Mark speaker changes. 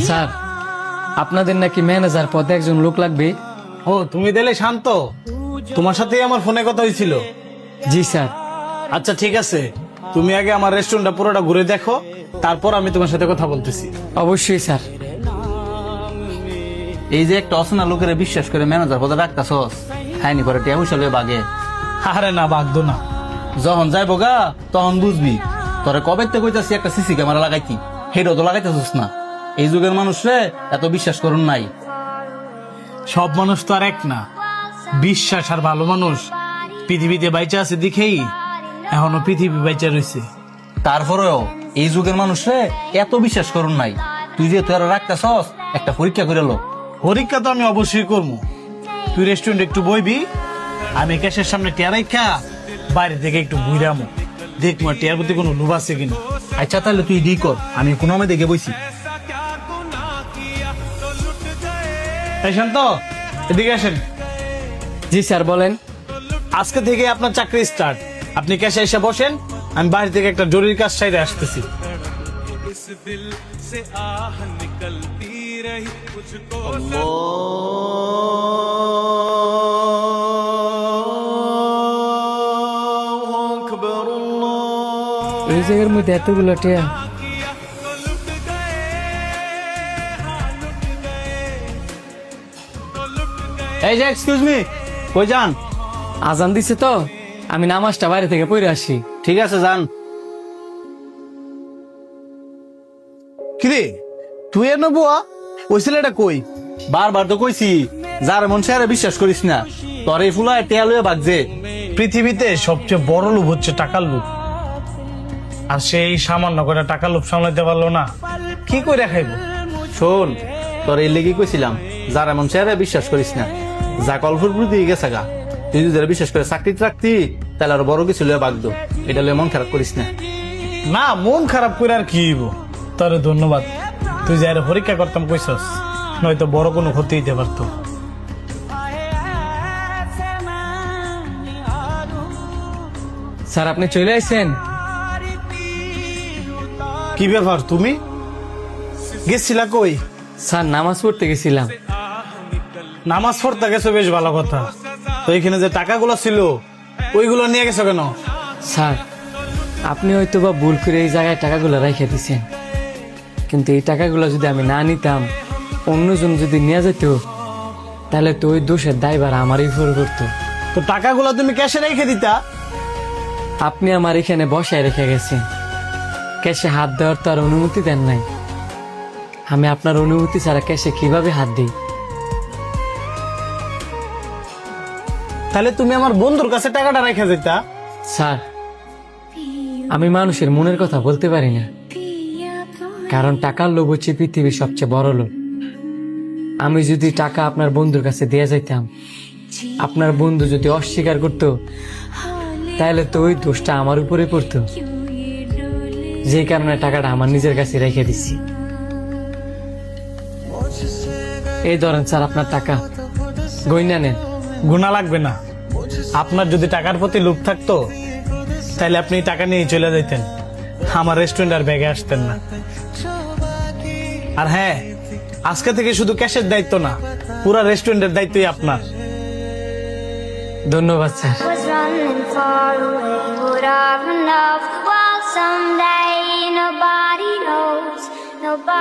Speaker 1: Sir, আপনাদের নাকি manager পদে একজন লোক লাগবে।
Speaker 2: ও, তুমি দিলে শান্ত, তোমার সাথেই আমার ফোনে কথা হয়েছিল।
Speaker 1: জি স্যার।
Speaker 2: আচ্ছা ঠিক আছে, তুমি আগে আমার রেস্টুরেন্টটা পুরোটা ঘুরে দেখো, তারপর আমি তোমার সাথে কথা বলতেছি।
Speaker 1: অবশ্যই স্যার।
Speaker 3: এই যে একটা অচেনা লোকের বিশ্বাস করে ম্যানেজার পদে রাখতাছস, খাইনি পরে টিয়া পয়সা লইয়া বাগে।
Speaker 2: আরে না, বাগদো না।
Speaker 3: যখন যাইবো গা তখন বুঝবি। তোরে কবে থেকে কইতাছি একটা সিসি ক্যামেরা লাগাইতি, হেটাও তো লাগাইতেছিস না। এই যুগের মানুষরে এত বিশ্বাস করুন নাই।
Speaker 2: সব মানুষ তো আর এক না, বিশ্বাস আর ভালো মানুষ পৃথিবীতে বাইচা আছে দেখেই এখনো পৃথিবী বাইচা রয়েছে।
Speaker 3: তারপরেও এই যুগের মানুষরে এত বিশ্বাস করুন নাই। তুই যে তোরা রাখতাছস, একটা পরীক্ষা করে লো।
Speaker 2: পরীক্ষা তো আমি অবশ্যই করবো। তুই রেস্টুরেন্ট একটু বইবি, আমি ক্যাশের সামনে টিয়া রাখা বাইরে থেকে একটু ঘুরামো, দেখবো টিয়ার প্রতি কোনো লোভ আছে কিনা।
Speaker 3: আচ্ছা তাহলে তুই ডি কর, আমি কোনো আমি দেখে বইছি।
Speaker 2: এই শান্ত, এদিকে আসেন।
Speaker 1: জি স্যার, বলেন।
Speaker 2: আজকে থেকে আপনার চাকরি স্টার্ট। আপনি ক্যাশে এসে বসেন, আমি বাইরে থেকে একটা জরুরি কাজ সাইডে আসতেছি।
Speaker 1: এই জায়গার মধ্যে এতগুলো টিয়া।
Speaker 3: এই যে এক্সকিউজ মি, কই যান?
Speaker 1: আজান দিছে তো, আমি নামাজটা বাইরে থেকে পড়ে আসি।
Speaker 3: ঠিক আছে যান।
Speaker 2: কিরে, তুই এর বুয়া? ওই ছেলেটা কই?
Speaker 3: বারবার তো কইছি, যার মন সে বিশ্বাস করিস না। তোর এই ফুলায় টিয়া লইয়া বাগছে।
Speaker 2: পৃথিবীতে সবচেয়ে বড় লোভ হচ্ছে টাকার লোভ, আর সেই সামান্য করে টাকার লোভ সামলাইতে পারলো না, কি করে খাইব?
Speaker 3: শোন, তোর এই লেগে কইছিলাম, যার এমন চেহারা বিশ্বাস করিস না। যা কলফুর প্রতি গেছে গা, তুই যদি যারা বিশ্বাস করে চাকরিতে রাখতি, তাহলে আর বড় কিছু লইয়া বাগতো। এটা লইয়া মন খারাপ করিস না।
Speaker 2: না, মন খারাপ করে আর কি হইব? তোর ধন্যবাদ, তুই যারা পরীক্ষা করতাম কইছস, নয়তো বড় কোনো ক্ষতি হইতে পারতো।
Speaker 1: স্যার, আপনি চলে আসছেন?
Speaker 2: কি ব্যাপার, তুমি গেছিলা কই?
Speaker 1: স্যার, নামাজ পড়তে গেছিলাম।
Speaker 2: নামাজ পড়তে গেছো, বেশ ভালো কথা। তো এখানে যে টাকাগুলো ছিল, ওইগুলো নিয়ে গেছো কেন?
Speaker 1: স্যার, আপনি হয়তো বা ভুল করে এই জায়গায় টাকাগুলো রেখে দিচ্ছেন, কিন্তু এই টাকাগুলো যদি আমি না নিতাম, অন্যজন যদি নিয়ে যেত, তাহলে তো ওই দোষের দায়ভার আমারই উপর করতো।
Speaker 2: তো টাকাগুলো তুমি ক্যাশে রেখে দিতা।
Speaker 1: আপনি আমার এখানে বসায় রেখে গেছেন, ক্যাশে হাত দেওয়ার তো আর অনুমতি দেন নাই। আমি আপনার অনুমতি ছাড়া ক্যাশে কিভাবে হাত দিই?
Speaker 2: তাহলে তুমি আমার বন্ধুর কাছে টাকাটা রেখে দিতা।
Speaker 1: স্যার, আমি মানুষের মনের কথা বলতে পারি না, কারণ টাকার লোভ হচ্ছে পৃথিবীর সবচেয়ে বড় লোভ। আমি যদি টাকা আপনার বন্ধুর কাছে দিয়ে যাইতাম, আপনার বন্ধু যদি অস্বীকার করত, তাহলে তো ওই দোষটা আমার উপরে পড়তো, যে কারণে টাকাটা আমার নিজের কাছে রেখে দিচ্ছি। এই ধরেন স্যার, আপনার টাকা, গইনা নেন।
Speaker 2: গুণা লাগবে না। আপনার যদি টাকার প্রতি লোভ থাকতো, তাহলে আপনি টাকা নিয়ে চলে যেতেন, আমার রেস্টুরেন্ট আর ব্যাগে আসতেন না। আর হ্যাঁ, আজকে থেকে শুধু ক্যাশের দায়িত্ব না, পুরো রেস্টুরেন্টের দায়িত্বই আপনার।
Speaker 1: ধন্যবাদ sir.
Speaker 4: Was running far away, would I run off the wall someday? Nobody knows, nobody